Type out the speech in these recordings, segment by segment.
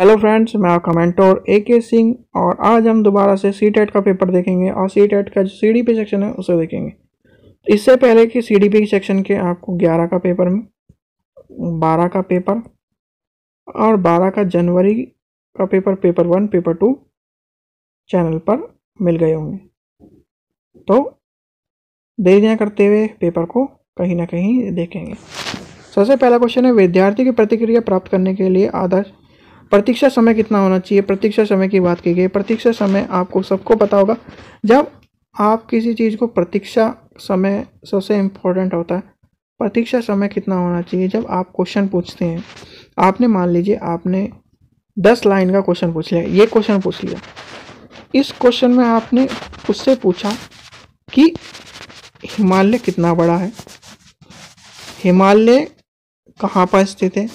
Hello friends, मैं आपका mentor AK Singh और आज हम दोबारा से सीटेट का पेपर देखेंगे और सीटेट का जो CDP सेक्शन है उसे देखेंगे। तो इससे पहले कि CDP सेक्शन के आपको 11 का पेपर में 12 का पेपर और 12 का जनवरी का पेपर 1 पेपर 2 चैनल पर मिल गए होंगे। तो देरी न करते हुए पेपर को कहीं ना कहीं देखेंगे। सबसे पहला क्वेश्चन है, विद्यार्थी की प्रतिक्रिया प्राप्त करने के लिए आदर्श प्रतीक्षा समय कितना होना चाहिए। प्रतीक्षा समय की बात की गई। प्रतीक्षा समय आपको सबको पता होगा, जब आप किसी चीज़ को प्रतीक्षा समय सबसे इम्पोर्टेंट होता है। प्रतीक्षा समय कितना होना चाहिए जब आप क्वेश्चन पूछते हैं। आपने मान लीजिए आपने 10 लाइन का क्वेश्चन पूछ लिया, ये क्वेश्चन पूछ लिया। इस क्वेश्चन में आपने उससे पूछा कि हिमालय कितना बड़ा है, हिमालय कहाँ पर स्थित है,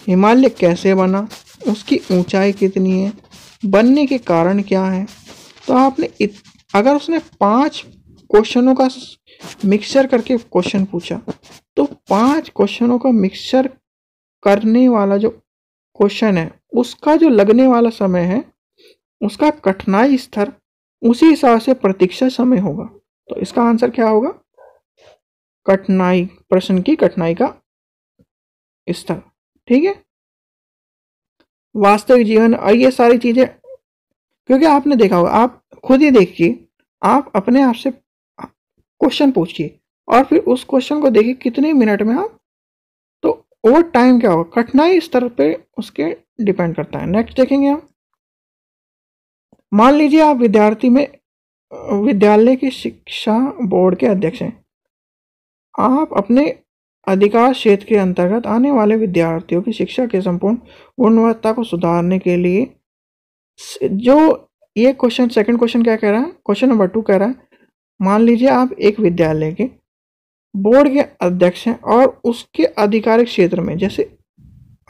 हिमालय कैसे बना, उसकी ऊंचाई कितनी है, बनने के कारण क्या है। तो आपने अगर उसने 5 क्वेश्चनों का मिक्सचर करके क्वेश्चन पूछा तो 5 क्वेश्चनों का मिक्सचर करने वाला जो क्वेश्चन है उसका जो लगने वाला समय है, उसका कठिनाई स्तर उसी हिसाब से प्रतीक्षा समय होगा। तो इसका आंसर क्या होगा? कठिनाई, प्रश्न की कठिनाई का स्तर। ठीक है। वास्तविक जीवन और ये सारी चीजें, क्योंकि आपने देखा होगा, आप खुद ही देखिए, आप अपने आप से क्वेश्चन पूछिए और फिर उस क्वेश्चन को देखिए कितने मिनट में आप, तो ओवर टाइम क्या होगा, कठिनाई स्तर पे उसके डिपेंड करता है। नेक्स्ट देखेंगे हम। मान लीजिए आप विद्यालय की शिक्षा बोर्ड के अध्यक्ष हैं। आप अपने अधिकार क्षेत्र के अंतर्गत आने वाले विद्यार्थियों की शिक्षा के संपूर्ण गुणवत्ता को सुधारने के लिए, जो ये क्वेश्चन, सेकंड क्वेश्चन क्या कह रहा है, क्वेश्चन नंबर 2 कह रहा है, मान लीजिए आप एक विद्यालय के बोर्ड के अध्यक्ष हैं और उसके आधिकारिक क्षेत्र में, जैसे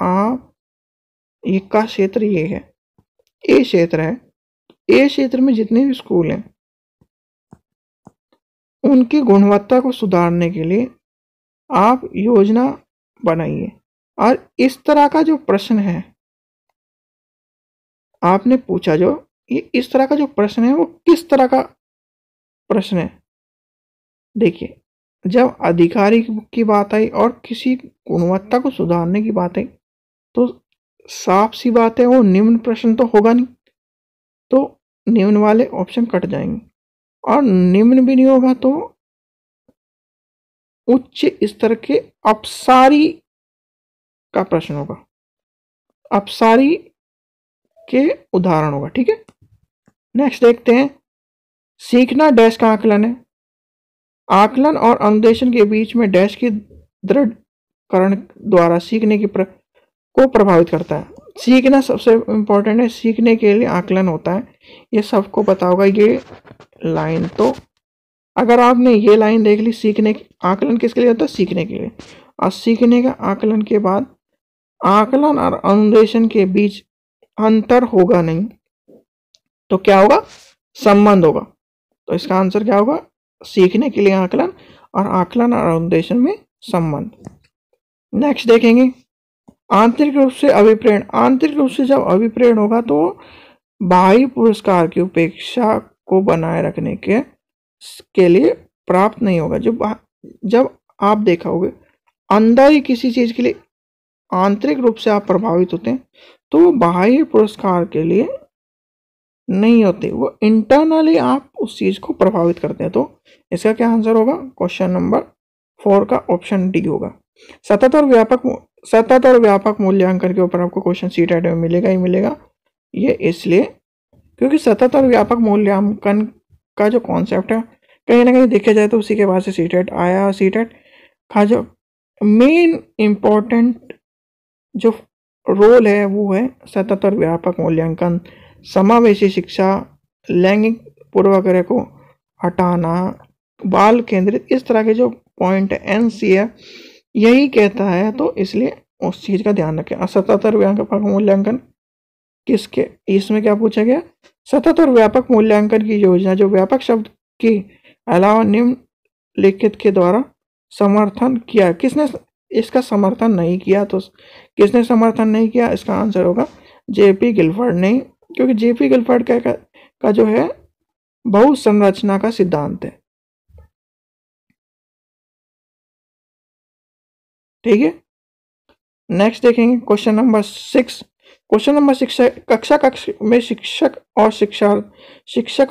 आप ये का क्षेत्र ये है, ए क्षेत्र है, ए क्षेत्र में जितने भी स्कूल हैं उनकी गुणवत्ता को सुधारने के लिए आप योजना बनाइए। और इस तरह का जो प्रश्न है आपने पूछा, जो ये इस तरह का जो प्रश्न है वो किस तरह का प्रश्न है। देखिए, जब अधिकारी की बात आई और किसी गुणवत्ता को सुधारने की बात आई तो साफ सी बात है वो निम्न प्रश्न तो होगा नहीं, तो निम्न वाले ऑप्शन कट जाएंगे और निम्न भी नहीं होगा तो उच्च स्तर के अपसारी का प्रश्न होगा, अपसारी के उदाहरण होगा। ठीक है। नेक्स्ट देखते हैं, सीखना डैश का आकलन है। आकलन और अनुदेशन के बीच में डैश की दृढ़करण द्वारा सीखने की को प्रभावित करता है। सीखना सबसे इम्पोर्टेंट है, सीखने के लिए आकलन होता है, ये सबको पता होगा। ये लाइन, तो अगर आपने ये लाइन देख ली, सीखने की आकलन किसके लिए होता है? सीखने के लिए। और सीखने का आकलन के बाद आकलन और अनुदेशन के बीच अंतर होगा नहीं, तो क्या होगा? संबंध होगा। तो इसका आंसर क्या होगा? सीखने के लिए आकलन और आकलन और अनुदेशन में संबंध। नेक्स्ट देखेंगे, आंतरिक रूप से अभिप्रेरण। आंतरिक रूप से जब अभिप्रेरण होगा तो बाह्य पुरस्कार की उपेक्षा को बनाए रखने के लिए प्राप्त नहीं होगा। जब आप देखा होगा अंदर ही किसी चीज के लिए आंतरिक रूप से आप प्रभावित होते हैं तो वो बाह्य पुरस्कार के लिए नहीं होते, वो इंटरनली आप उस चीज को प्रभावित करते हैं। तो इसका क्या आंसर होगा? क्वेश्चन नंबर 4 का ऑप्शन डी होगा। सतत और व्यापक मूल्यांकन के ऊपर आपको क्वेश्चन सीटेट में मिलेगा ही मिलेगा। ये इसलिए क्योंकि सतत और व्यापक मूल्यांकन का जो कॉन्सेप्ट है कहीं ना कहीं देखा जाए तो उसी के बाद से सीटेट आया। सीटेट का जो मेन इम्पोर्टेंट जो रोल है वो है सतत और व्यापक मूल्यांकन, समावेशी शिक्षा, लैंगिक पूर्वाग्रह को हटाना, बाल केंद्रित, इस तरह के जो पॉइंट है NCF यही कहता है। तो इसलिए उस चीज का ध्यान रखें। सतत और व्यापक मूल्यांकन किसके, इसमें क्या पूछा गया? सतत और व्यापक मूल्यांकन की योजना जो व्यापक शब्द की अलावा निम्नलिखित के द्वारा समर्थन किया। किसने इसका समर्थन नहीं किया? तो किसने समर्थन नहीं किया? इसका आंसर होगा जेपी गिलफर्ड ने, क्योंकि जेपी गिलफर्ड का जो है बहुसंरचना का सिद्धांत है। ठीक है, नेक्स्ट देखेंगे क्वेश्चन नंबर 6। क्वेश्चन नंबर 6 है, कक्षा में शिक्षक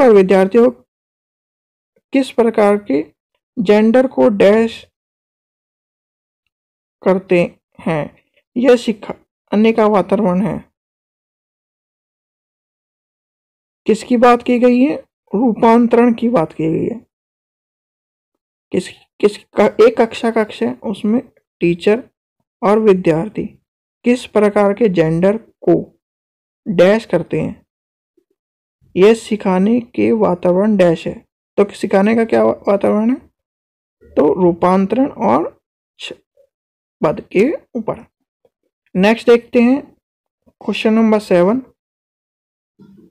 और विद्यार्थियों किस प्रकार के जेंडर को डैश करते हैं, यह सिखाने का वातावरण है। किसकी बात की गई है? रूपांतरण की बात की गई है। एक कक्ष है, उसमें टीचर और विद्यार्थी किस प्रकार के जेंडर को डैश करते हैं, यह सिखाने के वातावरण डैश है। तो सिखाने का क्या वातावरण है? तो रूपांतरण और पद के ऊपर। नेक्स्ट देखते हैं क्वेश्चन नंबर 7,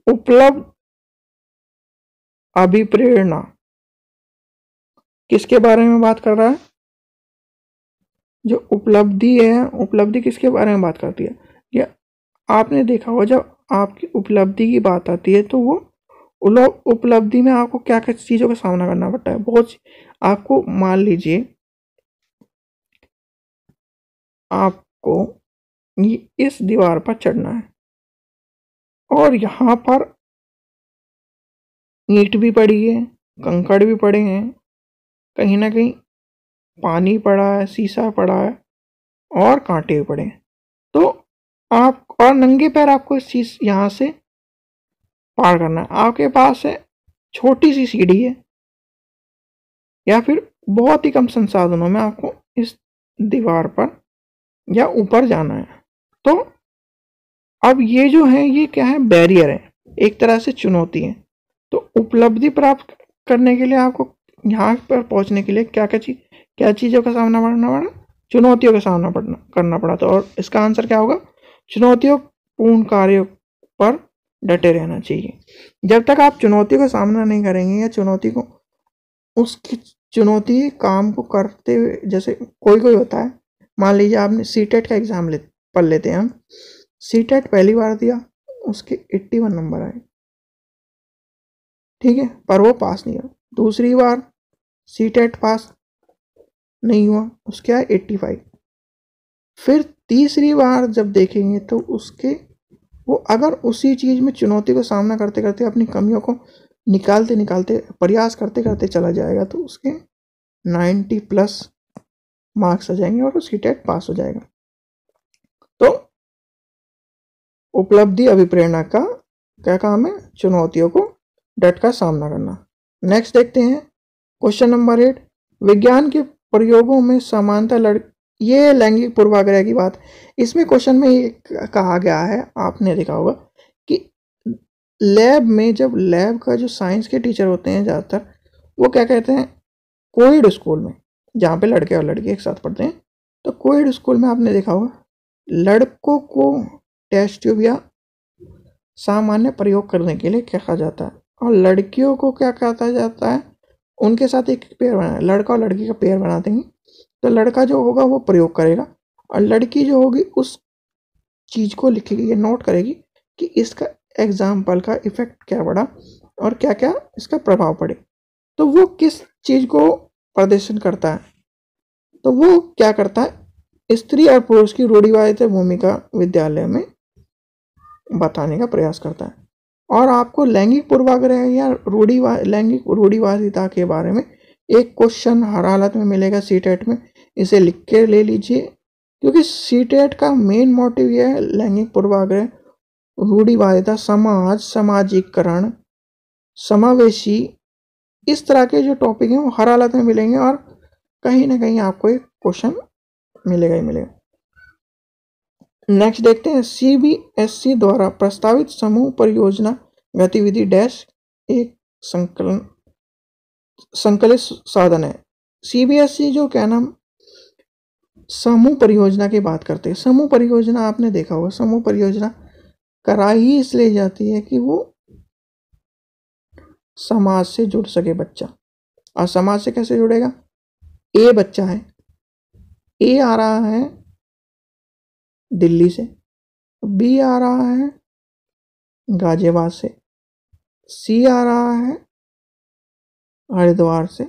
उपलब्ध अभिप्रेरणा किसके बारे में बात कर रहा है? जो उपलब्धि है, उपलब्धि किसके बारे में बात करती है? ये आपने देखा होगा, जब आपकी उपलब्धि की बात आती है तो वो उपलब्धि में आपको क्या क्या चीज़ों का सामना करना पड़ता है। बहुत आपको, मान लीजिए आपको इस दीवार पर चढ़ना है और यहाँ पर ईंट भी पड़ी है, कंकड़ भी पड़े हैं, कहीं ना कहीं पानी पड़ा है, शीशा पड़ा है और कांटे भी पड़े हैं। तो आप और नंगे पैर आपको इस चीज यहाँ से पार करना है। आपके पास है छोटी सी सीढ़ी है या फिर बहुत ही कम संसाधनों में आपको इस दीवार पर या ऊपर जाना है। तो अब ये जो है, ये क्या है? बैरियर है, एक तरह से चुनौती है। तो उपलब्धि प्राप्त करने के लिए आपको यहाँ पर पहुँचने के लिए क्या चीज़ों का सामना करना पड़ा? चुनौतियों का सामना करना पड़ा। तो और इसका आंसर क्या होगा? चुनौतियों पूर्ण कार्यों पर डटे रहना चाहिए। जब तक आप चुनौतियों का सामना नहीं करेंगे या उसकी चुनौती काम को करते हुए, जैसे कोई होता है, मान लीजिए आपने सीटेट का एग्जाम पढ़ लेते हैं हम। सीटेट पहली बार दिया, उसके 81 नंबर आए, ठीक है, पर वो पास नहीं हुआ। दूसरी बार सीटेट पास नहीं हुआ, उसके आए 85। फिर तीसरी बार जब देखेंगे तो उसके वो अगर उसी चीज़ में चुनौती को सामना करते करते अपनी कमियों को निकालते निकालते प्रयास करते करते चला जाएगा तो उसके 90+ मार्क्स आ जाएंगे और वो सीटेट पास हो जाएगा। तो उपलब्धि अभिप्रेरणा का क्या काम है? चुनौतियों को डट का सामना करना। नेक्स्ट देखते हैं क्वेश्चन नंबर 8, विज्ञान के प्रयोगों में समानता ये लैंगिक पूर्वाग्रह की बात। इसमें क्वेश्चन में ये कहा गया है, आपने देखा होगा कि लैब में, जब लैब का जो साइंस के टीचर होते हैं ज़्यादातर, वो क्या कहते हैं, कोएड स्कूल में जहाँ पे लड़के और लड़की एक साथ पढ़ते हैं, तो कोएड स्कूल में आपने देखा होगा लड़कों को टेस्ट ट्यूब या सामान्य प्रयोग करने के लिए कहा जाता है और लड़कियों को क्या कहा जाता है? उनके साथ एक पेयर बनाना, लड़का और लड़की का पेयर बना देंगे। तो लड़का जो होगा वो प्रयोग करेगा और लड़की जो होगी उस चीज़ को लिखेगी या नोट करेगी कि इसका एग्जाम्पल का इफेक्ट क्या पड़ा और क्या क्या इसका प्रभाव पड़े। तो वो किस चीज़ को प्रदर्शन करता है? तो वो क्या करता है? स्त्री और पुरुष की रूढ़िवादित भूमिका विद्यालय में बताने का प्रयास करता है। और आपको लैंगिक पूर्वाग्रह या लैंगिक रूढ़िवादिता के बारे में एक क्वेश्चन हर हालत में मिलेगा सीटेट में, इसे लिख के ले लीजिए, क्योंकि सीटेट का मेन मोटिव यह है लैंगिक पूर्वाग्रह, रूढ़िवादिता, सामाजिकरण, समावेशी, इस तरह के जो टॉपिक हैं वो हर हालत में मिलेंगे और कहीं ना कहीं आपको एक क्वेश्चन मिलेगा ही मिलेगा। नेक्स्ट देखते हैं, CBSE द्वारा प्रस्तावित समूह परियोजना गतिविधि डैश एक संकलित साधन है। CBSE जो क्या नाम समूह परियोजना की बात करते हैं। समूह परियोजना आपने देखा होगा, समूह परियोजना कराई ही इसलिए जाती है कि वो समाज से जुड़ सके बच्चा। और समाज से कैसे जुड़ेगा? ए बच्चा है, ए आ रहा है दिल्ली से बी आ रहा है गाजियाबाद से, सी आ रहा है हरिद्वार से,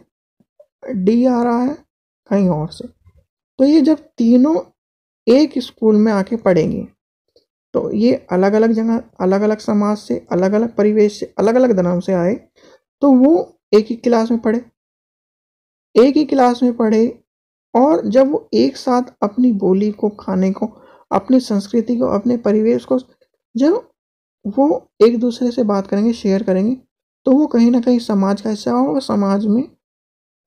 डी आ रहा है कहीं और से। तो ये जब तीनों एक स्कूल में आके पढ़ेंगे तो ये अलग अलग जगह, अलग अलग समाज से, अलग अलग परिवेश से, अलग अलग धर्म से आए, तो वो एक ही क्लास में पढ़े, एक ही क्लास में पढ़े। और जब वो एक साथ अपनी बोली को, खाने को, अपनी संस्कृति को, अपने परिवेश को, जब वो एक दूसरे से बात करेंगे, शेयर करेंगे, तो वो कहीं ना कहीं समाज का हिस्सा होगा, समाज में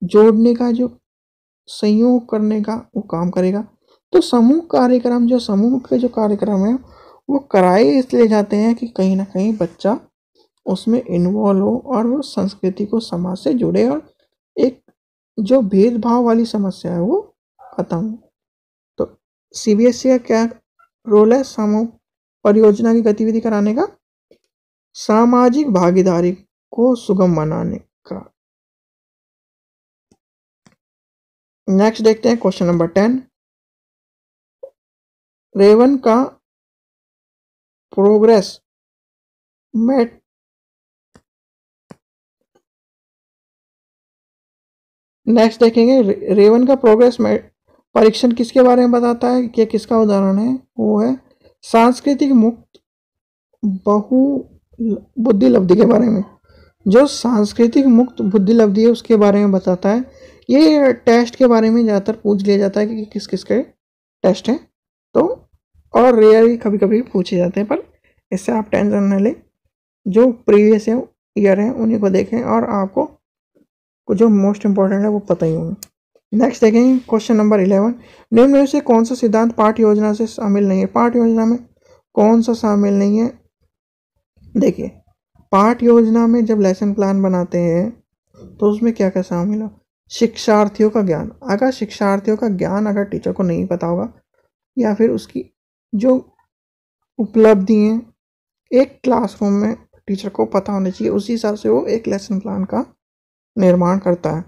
जोड़ने का, जो संयोग करने का वो काम करेगा। तो समूह कार्यक्रम, जो समूह के जो कार्यक्रम है वो कराए इसलिए जाते हैं कि कहीं ना कहीं बच्चा उसमें इन्वॉल्व हो और वो संस्कृति को, समाज से जुड़े, और एक जो भेदभाव वाली समस्या है वो खत्म हो। तो सीबीएसई का क्या रोल है समूह परियोजना की गतिविधि कराने का? सामाजिक भागीदारी को सुगम बनाने का। नेक्स्ट देखते हैं क्वेश्चन नंबर 10। रेवन का प्रोग्रेस मैट नेक्स्ट देखेंगे रेवन का प्रोग्रेस परीक्षण किसके बारे में बताता है, कि किसका उदाहरण है? वो है सांस्कृतिक मुक्त बहु बुद्धि लब्धि के बारे में। जो सांस्कृतिक मुक्त बुद्धि लब्धि है उसके बारे में बताता है। ये टेस्ट के बारे में ज़्यादातर पूछ लिया जाता है कि किस किस के टेस्ट हैं, तो और रेयर ही कभी कभी पूछे जाते हैं, पर इससे आप टेंशन न लें, जो प्रीवियस ईयर है उन्हीं को देखें और आपको जो मोस्ट इंपॉर्टेंट है वो पता ही होंगे। नेक्स्ट देखेंगे क्वेश्चन नंबर 11। निम्न में से कौन सा सिद्धांत पाठ योजना से शामिल नहीं है? पाठ योजना में कौन सा शामिल नहीं है? देखिए, पाठ योजना में जब लेसन प्लान बनाते हैं तो उसमें क्या क्या शामिल हो? शिक्षार्थियों का ज्ञान। अगर शिक्षार्थियों का ज्ञान अगर टीचर को नहीं पता होगा, या फिर उसकी जो उपलब्धि है एक क्लासरूम में टीचर को पता होनी चाहिए, उसी हिसाब से वो एक लेसन प्लान का निर्माण करता है।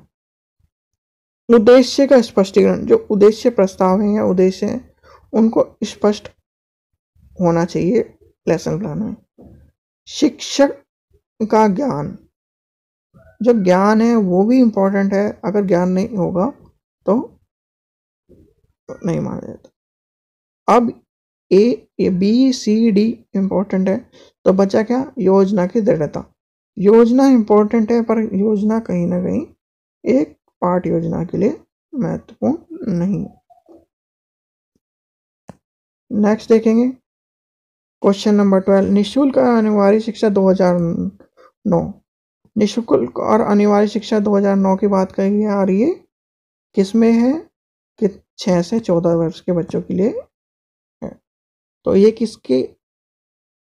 उद्देश्य का स्पष्टीकरण, जो उद्देश्य प्रस्ताव है या उद्देश्य है उनको स्पष्ट होना चाहिए लेसन प्लान में। शिक्षक का ज्ञान, जो ज्ञान है वो भी इम्पोर्टेंट है, अगर ज्ञान नहीं होगा तो नहीं माना जाता। अब A B C D important है, तो बचा क्या? योजना की दृढ़ता। योजना इम्पोर्टेंट है, पर योजना कहीं ना कहीं एक पाठ योजना के लिए महत्वपूर्ण नहीं। नेक्स्ट देखेंगे क्वेश्चन नंबर 12। निःशुल्क और अनिवार्य शिक्षा 2009। निःशुल्क और अनिवार्य शिक्षा 2009 की बात कही है, और ये किसमें है? कि 6 से 14 वर्ष के बच्चों के लिए है। तो ये किसके?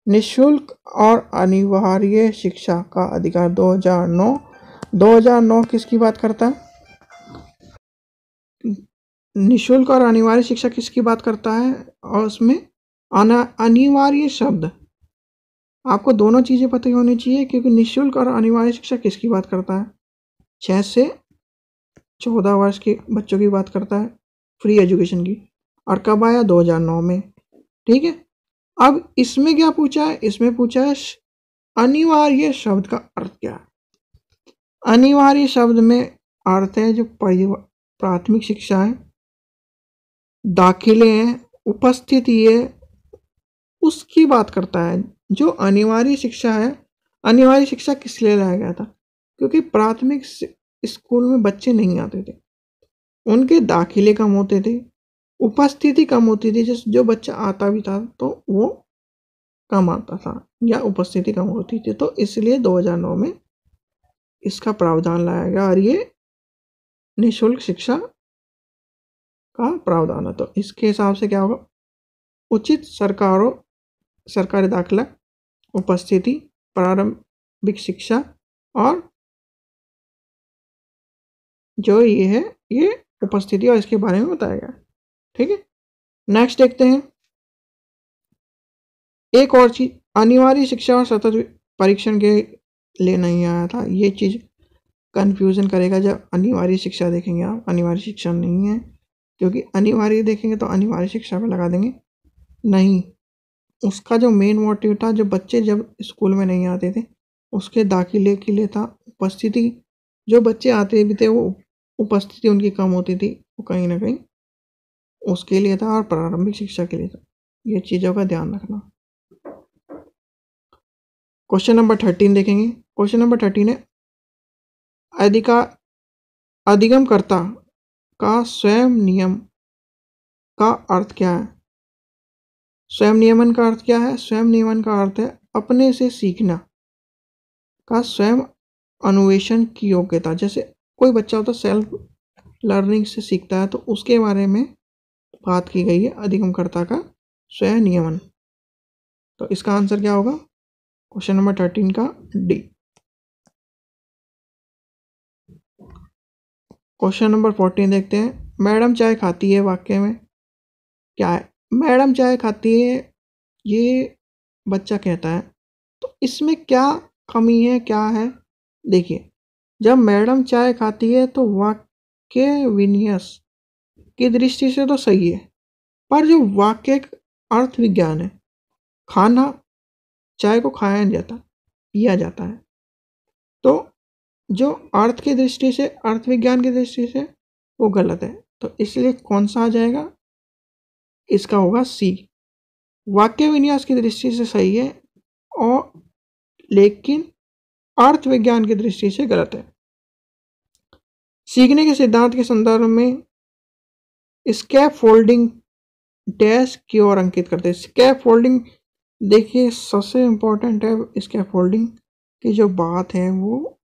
निःशुल्क और अनिवार्य शिक्षा का अधिकार 2009। 2009 किसकी बात करता है? निःशुल्क और अनिवार्य शिक्षा किसकी बात करता है? और उसमें अनिवार्य शब्द, आपको दोनों चीज़ें पता होनी चाहिए, क्योंकि निःशुल्क और अनिवार्य शिक्षा किसकी बात करता है? 6 से 14 वर्ष के बच्चों की बात करता है, फ्री एजुकेशन की। और कब आया? 2009 में। ठीक है, अब इसमें क्या पूछा है? इसमें पूछा है अनिवार्य शब्द का अर्थ क्या है। अनिवार्य शब्द में अर्थ है जो प्राथमिक शिक्षा है, दाखिले हैं, उपस्थिति है, उसकी बात करता है। जो अनिवार्य शिक्षा है, अनिवार्य शिक्षा किस लिए लाया गया था? क्योंकि प्राथमिक स्कूल में बच्चे नहीं आते थे, उनके दाखिले कम होते थे, उपस्थिति कम होती थी। जो बच्चा आता भी था तो वो कम आता था या उपस्थिति कम होती थी, तो इसलिए 2009 में इसका प्रावधान लाया गया, और ये निःशुल्क शिक्षा का प्रावधान है। तो इसके हिसाब से क्या होगा? उचित सरकारी दाखिला, उपस्थिति, प्रारंभिक शिक्षा, और जो ये है ये उपस्थिति और इसके बारे में बताया गया। ठीक है, नेक्स्ट देखते हैं एक और चीज। अनिवार्य शिक्षा और सतत परीक्षण के लिए नहीं आया था, ये चीज कंफ्यूजन करेगा। जब अनिवार्य शिक्षा देखेंगे आप, अनिवार्य शिक्षा नहीं है, क्योंकि अनिवार्य देखेंगे तो अनिवार्य शिक्षा में लगा देंगे नहीं, उसका जो मेन मोटिव था, जो बच्चे जब स्कूल में नहीं आते थे उसके दाखिले के लिए था। उपस्थिति, जो बच्चे आते भी थे वो उपस्थिति उनकी कम होती थी, वो कहीं ना कहीं उसके लिए था, और प्रारंभिक शिक्षा के लिए था। ये चीज़ों का ध्यान रखना। क्वेश्चन नंबर 13 देखेंगे। क्वेश्चन नंबर 13 है अधिगमकर्ता का स्वयं नियम का अर्थ क्या है? स्वयं नियमन का अर्थ क्या है? स्वयं नियमन का अर्थ है अपने से सीखना का स्वयं अन्वेषण की योग्यता। जैसे कोई बच्चा होता है सेल्फ लर्निंग से सीखता है, तो उसके बारे में बात की गई है अधिगमकर्ता का स्वयं नियमन। तो इसका आंसर क्या होगा क्वेश्चन नंबर 13 का? डी। क्वेश्चन नंबर 14 देखते हैं। मैडम चाय खाती है वाक्य में क्या है? मैडम चाय खाती है, ये बच्चा कहता है, तो इसमें क्या कमी है, क्या है? देखिए, जब मैडम चाय खाती है तो वाक्य विन्यास की दृष्टि से तो सही है, पर जो वाक्य अर्थ विज्ञान है, खाना, चाय को खाया नहीं जाता, पिया जाता है, तो जो अर्थ की दृष्टि से, अर्थ विज्ञान की दृष्टि से वो गलत है। तो इसलिए कौन सा आ जाएगा? इसका होगा सी। वाक्य विन्यास की दृष्टि से सही है, और लेकिन अर्थ विज्ञान की दृष्टि से गलत है। सीखने के सिद्धांत के संदर्भ में स्कैप फोल्डिंग डैश की ओर अंकित करते हैं। स्कैप फोल्डिंग, देखिए सबसे इंपॉर्टेंट है, स्कैप फोल्डिंग की जो बात है वो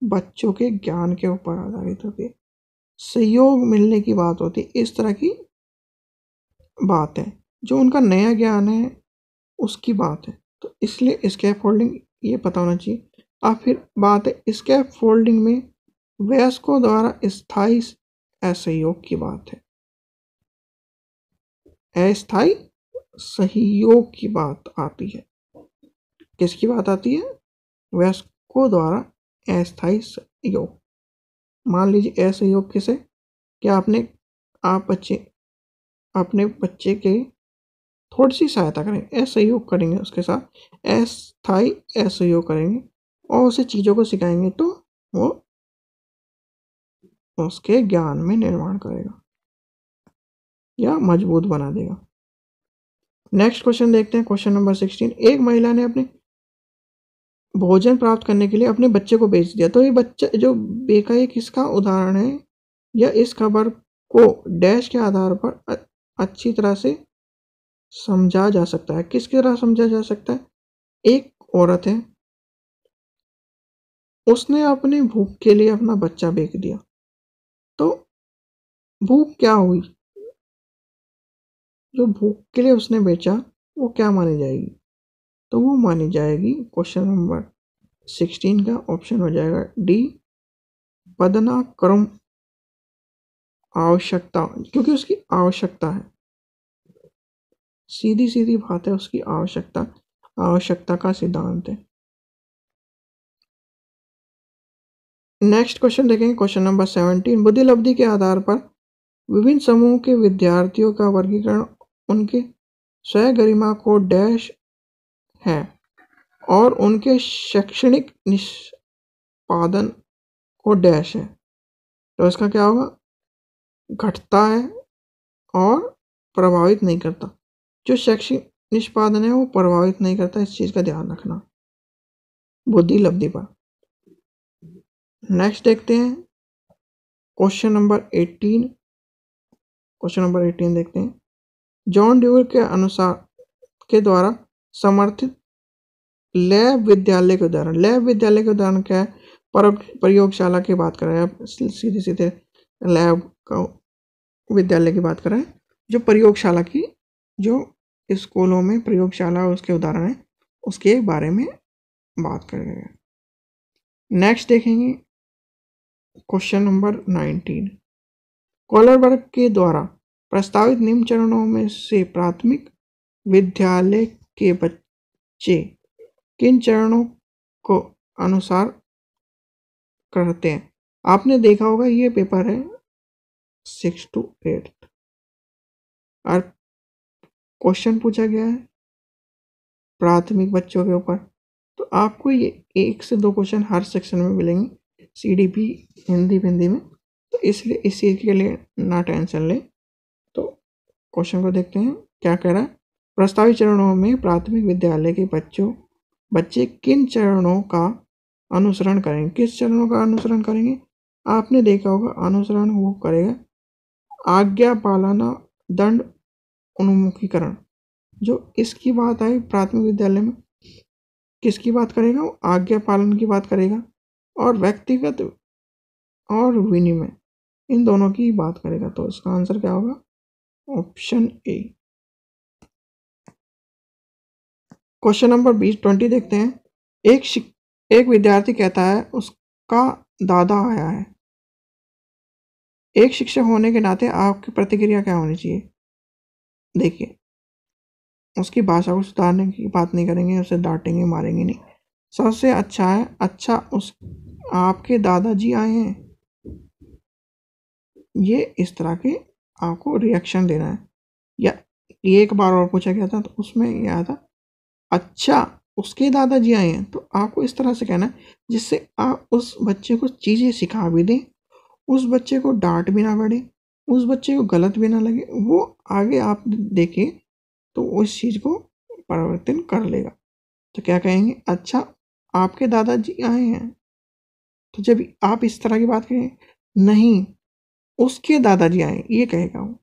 बच्चों के ज्ञान के ऊपर आधारित होती है, सहयोग मिलने की बात होती है, इस तरह की बात है, जो उनका नया ज्ञान है उसकी बात है। तो इसलिए स्कैप फोल्डिंग ये पता होना चाहिए। अब फिर बात है स्कैप फोल्डिंग में वयस्कों द्वारा स्थायी असहयोग की बात है। अस्थायी सहयोग की बात आती है। किसकी बात आती है? वयस्कों द्वारा अस्थायी सहयोग। मान लीजिए असहयोग किसे? क्या आप अपने बच्चे के थोड़ी सी सहायता करेंगे, असहयोग करेंगे उसके साथ, अस्थायी असहयोग करेंगे और उसे चीज़ों को सिखाएंगे, तो वो उसके ज्ञान में निर्माण करेगा या मजबूत बना देगा। नेक्स्ट क्वेश्चन देखते हैं। Question number 16। एक महिला ने अपने भोजन प्राप्त करने के लिए अपने बच्चे को बेच दिया, तो ये बच्चा जो बेका ये किसका उदाहरण है? या इस खबर को डैश के आधार पर अच्छी तरह से समझा जा सकता है। किसकी तरह समझा जा सकता है? एक औरत है, उसने अपनी भूख के लिए अपना बच्चा बेच दिया, तो भूख क्या हुई? जो भूख के लिए उसने बेचा वो क्या मानी जाएगी? तो वो मानी जाएगी क्वेश्चन नंबर 16 का ऑप्शन हो जाएगा डी, पदनाक्रम आवश्यकता, क्योंकि उसकी आवश्यकता है, सीधी सीधी बात है, उसकी आवश्यकता का सिद्धांत है। नेक्स्ट क्वेश्चन देखेंगे। Question number 17। बुद्धिलब्धि के आधार पर विभिन्न समूह के विद्यार्थियों का वर्गीकरण उनके स्वगरिमा को डैश है और उनके शैक्षणिक निष्पादन को डैश है। तो इसका क्या होगा? घटता है और प्रभावित नहीं करता। जो शैक्षिक निष्पादन है वो प्रभावित नहीं करता, इस चीज का ध्यान रखना बुद्धिलब्धि पर। नेक्स्ट देखते हैं क्वेश्चन नंबर 18। क्वेश्चन नंबर 18 देखते हैं। जॉन ड्यूअर के अनुसार के द्वारा समर्थित लैब विद्यालय के उदाहरण। लैब विद्यालय के उदाहरण क्या है? प्रयोगशाला की बात कर रहे हैं, सीधे सीधे लैब का विद्यालय की बात कर रहे हैं। जो प्रयोगशाला की, जो स्कूलों में प्रयोगशाला उसके उदाहरण है, उसके बारे में बात कर रहे हैं। नेक्स्ट देखेंगे क्वेश्चन नंबर 19। कॉलरबर्ग के द्वारा प्रस्तावित निम्न चरणों में से प्राथमिक विद्यालय के बच्चे किन चरणों को अनुसार करते हैं? आपने देखा होगा ये पेपर है 6 to 8 और क्वेश्चन पूछा गया है प्राथमिक बच्चों के ऊपर। तो आपको ये 1 से 2 क्वेश्चन हर सेक्शन में मिलेंगे CDP हिंदी में, तो इसलिए इस चीज़ के लिए ना टेंशन लें। तो क्वेश्चन को देखते हैं क्या कह रहा है। प्रस्तावित चरणों में प्राथमिक विद्यालय के बच्चे किन चरणों का अनुसरण करेंगे? किस चरणों का अनुसरण करेंगे? आपने देखा होगा अनुसरण वो करेगा आज्ञा पालना, दंड, उन्मुखीकरण। जो इसकी बात आई प्राथमिक विद्यालय में, किसकी बात करेगा? वो आज्ञा पालन की बात करेगा और व्यक्तिगत और विनिमय, इन दोनों की बात करेगा। तो इसका आंसर क्या होगा? Option A. क्वेश्चन नंबर 20 देखते हैं। एक विद्यार्थी कहता है उसका दादा आया है। एक शिक्षक होने के नाते आपकी प्रतिक्रिया क्या होनी चाहिए? देखिए, उसकी भाषा को सुधारने की बात नहीं करेंगे, उसे डांटेंगे मारेंगे नहीं। सबसे अच्छा है, अच्छा उस आपके दादाजी आए हैं, ये इस तरह के आपको रिएक्शन देना है। या एक बार और पूछा गया था तो उसमें ये आया था अच्छा उसके दादाजी आए हैं, तो आपको इस तरह से कहना है जिससे आप उस बच्चे को चीज़ें सिखा भी दें, उस बच्चे को डांट भी ना पड़े, उस बच्चे को गलत भी ना लगे, वो आगे आप देखें तो उस चीज़ को परिवर्तन कर लेगा। तो क्या कहेंगे? अच्छा आपके दादाजी आए हैं। तो जब आप इस तरह की बात करें, नहीं उसके दादाजी आए, ये कहेगा वो।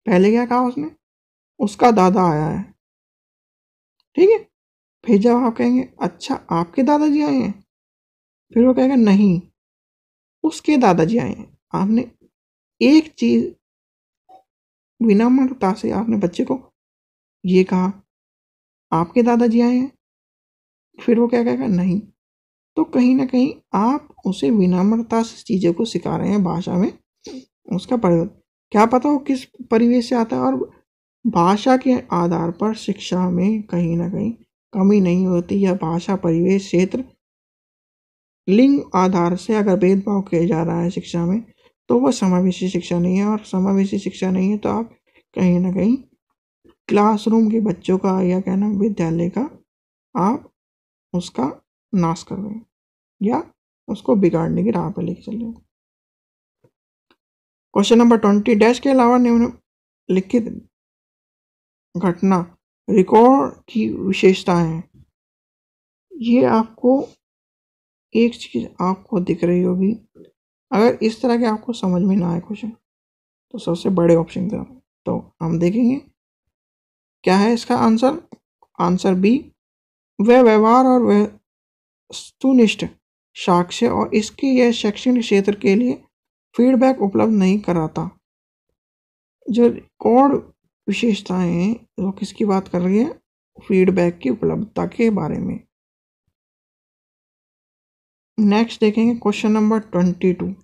पहले क्या कहा उसने? उसका दादा आया है, ठीक है। फिर जब आप कहेंगे अच्छा आपके दादाजी आए हैं, फिर वो कहेगा नहीं उसके दादाजी आए हैं। आपने एक चीज विनम्रता से आपने बच्चे को ये कहा आपके दादाजी आए हैं, फिर वो क्या कहेगा? नहीं। तो कहीं ना कहीं आप उसे विनम्रता से चीज़ों को सिखा रहे हैं, भाषा में उसका परिवर्तन। क्या पता हो किस परिवेश से आता है, और भाषा के आधार पर शिक्षा में कहीं ना कहीं कमी नहीं होती, या भाषा, परिवेश, क्षेत्र, लिंग आधार से अगर भेदभाव किया जा रहा है शिक्षा में, तो वह समावेशी शिक्षा नहीं है। और समावेशी शिक्षा नहीं है तो आप कहीं ना कहीं क्लासरूम के बच्चों का, या कहना विद्यालय का, आप उसका नाश कर रहे हैं या उसको बिगाड़ने की राह पर लेके चल रहे हैं। क्वेश्चन नंबर 20, डैश के अलावा निम्नलिखित घटना रिकॉर्ड की विशेषताएं हैं। ये आपको एक चीज आपको दिख रही होगी, अगर इस तरह के आपको समझ में ना आए क्वेश्चन तो सबसे बड़े ऑप्शन की तरफ, तो हम देखेंगे क्या है इसका आंसर। आंसर बी, वह व्यवहार और वस्तुनिष्ठ साक्ष्य और इसके यह शैक्षणिक क्षेत्र के लिए फीडबैक उपलब्ध नहीं कराता। जो रिकॉर्ड विशेषताएं हैं वो किसकी बात कर रही है? फीडबैक की उपलब्धता के बारे में। नेक्स्ट देखेंगे क्वेश्चन नंबर 22,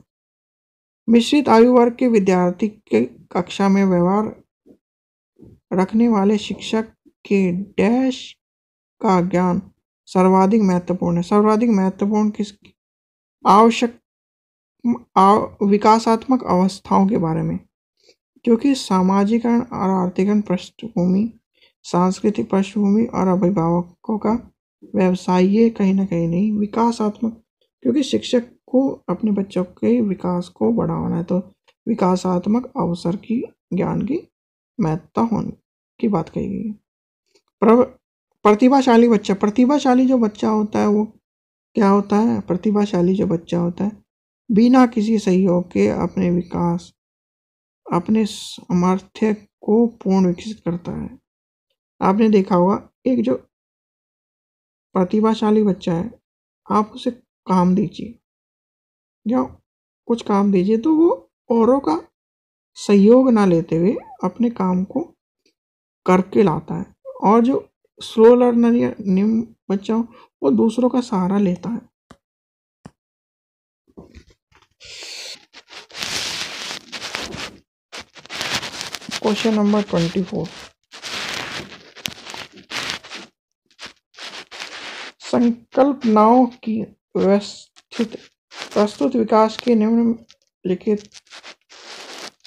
मिश्रित आयु वर्ग के विद्यार्थी के कक्षा में व्यवहार रखने वाले शिक्षक के डैश का ज्ञान सर्वाधिक महत्वपूर्ण है। सर्वाधिक महत्वपूर्ण किस आवश्यक विकासात्मक अवस्थाओं के बारे में, क्योंकि सामाजिकरण और आर्थिकरण पृष्ठभूमि, सांस्कृतिक पृष्ठभूमि और अभिभावकों का व्यवसाय, ये कहीं ना कहीं नहीं विकासात्मक, क्योंकि शिक्षक को अपने बच्चों के विकास को बढ़ाना है, तो विकासात्मक अवसर की ज्ञान की महत्ता होने की बात कही गई है। प्रतिभाशाली बच्चा, प्रतिभाशाली जो बच्चा होता है वो क्या होता है? प्रतिभाशाली जो बच्चा होता है बिना किसी सहयोग के अपने विकास, अपने सामर्थ्य को पूर्ण विकसित करता है। आपने देखा होगा एक जो प्रतिभाशाली बच्चा है, आप उसे काम दीजिए या कुछ काम दीजिए तो वो औरों का सहयोग ना लेते हुए अपने काम को करके लाता है, और जो स्लो लर्नर या निम्न बच्चा हो वो दूसरों का सहारा लेता है। क्वेश्चन नंबर 24, संकल्पनाओं की व्यवस्थित प्रस्तुत विकास के निम्नलिखित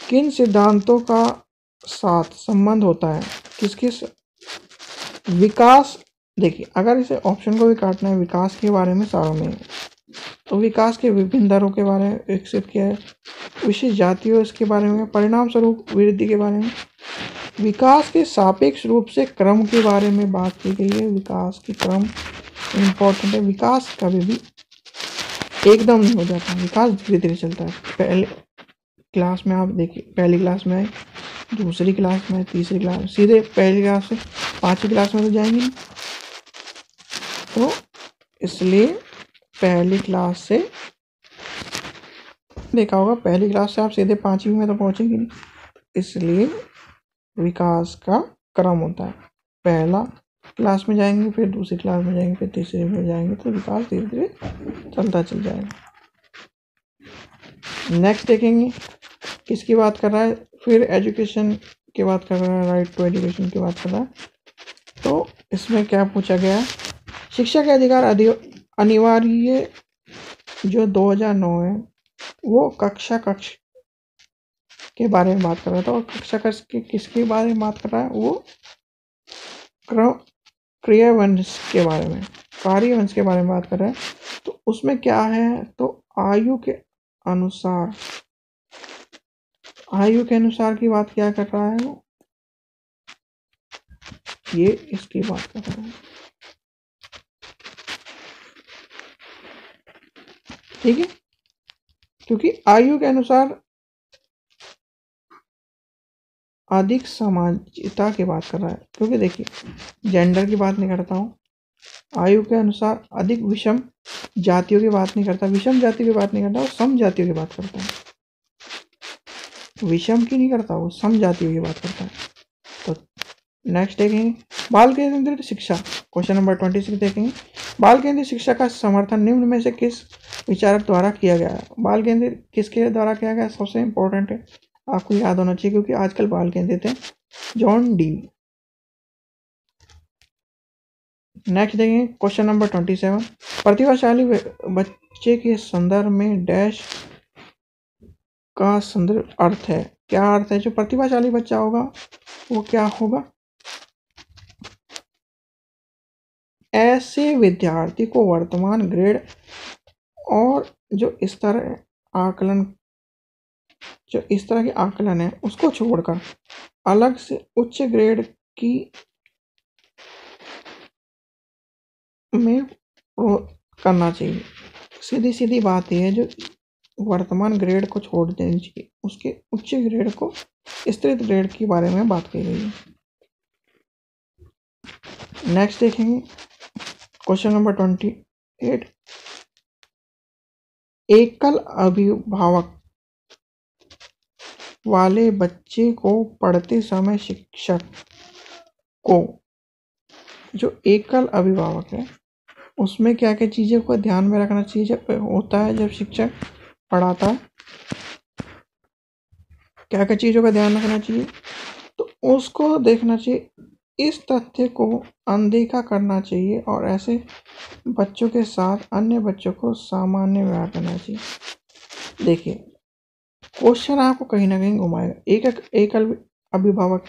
किन सिद्धांतों का साथ संबंध होता है? किसके विकास, देखिए अगर इसे ऑप्शन को भी काटना है, विकास के बारे में सारों में, तो विकास के विभिन्न दरों के बारे में विकसित किया है, विशिष्ट जातियों इसके बारे में, परिणाम स्वरूप वृद्धि के बारे में, विकास के सापेक्ष रूप से क्रम के बारे में बात की गई है। विकास की क्रम इम्पोर्टेंट है, विकास कभी भी एकदम नहीं हो जाता, विकास धीरे धीरे चलता है। पहले क्लास में आप देखिए, पहली क्लास में आए, दूसरी क्लास में, तीसरी क्लास में, सीधे पहली क्लास से पांचवी क्लास में तो जाएंगे नहीं, तो इसलिए पहली क्लास से देखा होगा, पहली क्लास से आप सीधे पांचवी में तो पहुंचेंगे नहीं, इसलिए विकास का क्रम होता है। पहला क्लास में जाएंगे, फिर दूसरी क्लास में जाएंगे, फिर तीसरी में जाएंगे, तो विकास धीरे धीरे चलता चल जाएगा। नेक्स्ट देखेंगे किसकी बात कर रहा है, फिर एजुकेशन की बात कर रहा है, राइट टू एजुकेशन की बात कर रहा है। तो इसमें क्या पूछा गया है, शिक्षा के अधिकार अनिवार्य जो 2009 है वो कक्षा कक्ष के बारे में बात कर रहा था, और कक्षा कक्ष के किसके बारे में बात कर रहा है, वो क्रियावंश के बारे में, कार्यवंश के बारे में बात कर रहा है। तो उसमें क्या है, तो आयु के अनुसार की बात क्या कर रहा है वो, ये इसकी बात कर रहा है, ठीक है, क्योंकि आयु के अनुसार अधिक समानता की बात कर रहा है। क्योंकि देखिए जेंडर की बात नहीं करता हूँ, आयु के अनुसार अधिक विषम जातियों की बात नहीं करता, विषम जाति की बात नहीं करता, वो सम जातियों की बात करता है, विषम की नहीं करता, वो सम जातियों की बात करता है। तो नेक्स्ट देखेंगे बाल केंद्रित शिक्षा, क्वेश्चन नंबर 26 देखेंगे, बाल केंद्रित शिक्षा का समर्थन निम्न में से किस विचारक द्वारा किया गया है। बाल केंद्रित किसके द्वारा किया गया, सबसे इंपॉर्टेंट है, आपको याद होना चाहिए, क्योंकि आजकल बाल केंद्रित है जॉन डीवी। नेक्स्ट देखेंगे क्वेश्चन नंबर 27, प्रतिभाशाली बच्चे के संदर्भ में डैश का संदर्भ अर्थ है, क्या अर्थ है, जो प्रतिभाशाली बच्चा होगा वो क्या होगा, ऐसे विद्यार्थी को वर्तमान ग्रेड और जो इस तरह के आकलन है उसको छोड़कर अलग से उच्च ग्रेड की में करना चाहिए। सीधी सीधी बात यह है, जो वर्तमान ग्रेड को छोड़ देनी चाहिए, उसके उच्च ग्रेड को, स्तरित ग्रेड के बारे में बात की गई है। नेक्स्ट देखेंगे क्वेश्चन नंबर 28, एकल अभिभावक वाले बच्चे को पढ़ते समय शिक्षक को, जो एकल अभिभावक है उसमें क्या क्या चीज़ों को ध्यान में रखना चाहिए जब होता है, जब शिक्षक पढ़ाता है, क्या क्या चीज़ों का ध्यान रखना चाहिए, तो उसको देखना चाहिए, इस तथ्य को अनदेखा करना चाहिए और ऐसे बच्चों के साथ अन्य बच्चों को सामान्य व्यवहार करना चाहिए। देखिए क्वेश्चन आपको कहीं ना कहीं घुमाएगा, एकल अभिभावक,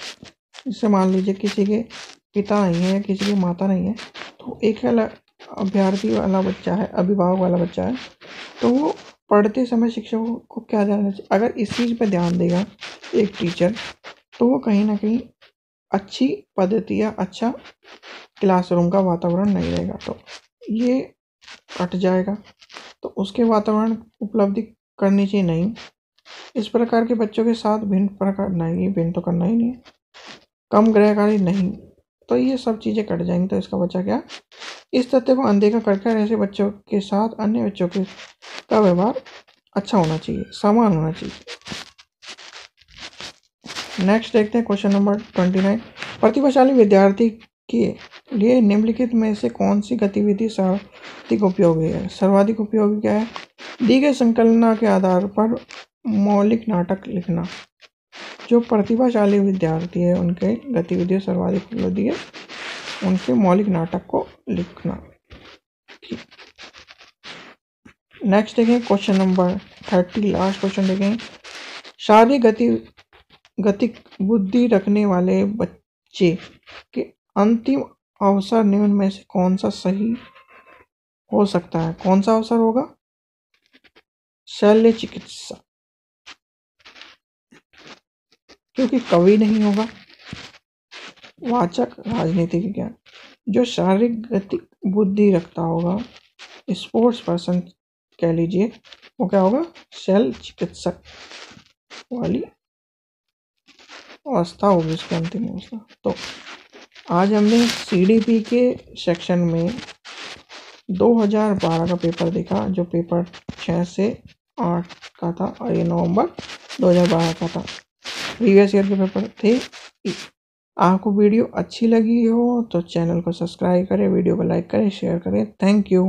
जैसे मान लीजिए किसी के पिता नहीं है, किसी की माता नहीं है, तो एकल अभ्यर्थी वाला बच्चा है, अभिभावक वाला बच्चा है, तो वो पढ़ते समय शिक्षकों को क्या ध्यान चाहिए, अगर इस चीज़ पे ध्यान देगा एक टीचर, तो वो कहीं ना कहीं अच्छी पद्धति या अच्छा क्लासरूम का वातावरण नहीं रहेगा, तो ये कट जाएगा, तो उसके वातावरण उपलब्धि करनी चाहिए नहीं, इस प्रकार के बच्चों के साथ भिन्न तो करना ही नहीं है, कम ग्रहकारी नहीं, तो ये सब चीज़ें कट जाएंगी। तो इसका बच्चा क्या, इस तथ्य को अनदेखा करके ऐसे बच्चों के साथ अन्य बच्चों के का व्यवहार अच्छा होना चाहिए, समान होना चाहिए। नेक्स्ट देखते हैं क्वेश्चन नंबर 29, प्रतिभाशाली विद्यार्थी के लिए निम्नलिखित में से कौन सी गतिविधि सर्वाधिक उपयोगी है। सर्वाधिक उपयोगी क्या है, दी गई संकल्पना के आधार पर मौलिक नाटक लिखना, जो प्रतिभाशाली विद्यार्थी है उनके गतिविधियाँ सर्वाधिक उपयोगी है, उनके मौलिक नाटक को लिखना। नेक्स्ट देखें क्वेश्चन नंबर 30, लास्ट क्वेश्चन देखें, शारीरिक गति बुद्धि रखने वाले बच्चे के अंतिम अवसर निम्न में से कौन सा सही हो सकता है? कौन सा अवसर होगा? शल्य चिकित्सा, क्योंकि कवि नहीं होगा। वाचक राजनीतिक विज्ञान, जो शारीरिक गति बुद्धि रखता होगा, स्पोर्ट्स पर्सन कह लीजिए, वो क्या होगा? शल्य चिकित्सक वाली अवस्था होगी उसकी अंतिम अवस्था। तो आज हमने CDP के सेक्शन में 2012 का पेपर देखा, जो पेपर 6 से 8 का था, और ये नवंबर 2012 का था। प्रीवियस ईयर के पेपर थे। आपको वीडियो अच्छी लगी हो तो चैनल को सब्सक्राइब करें, वीडियो को लाइक करें, शेयर करें। Thank you.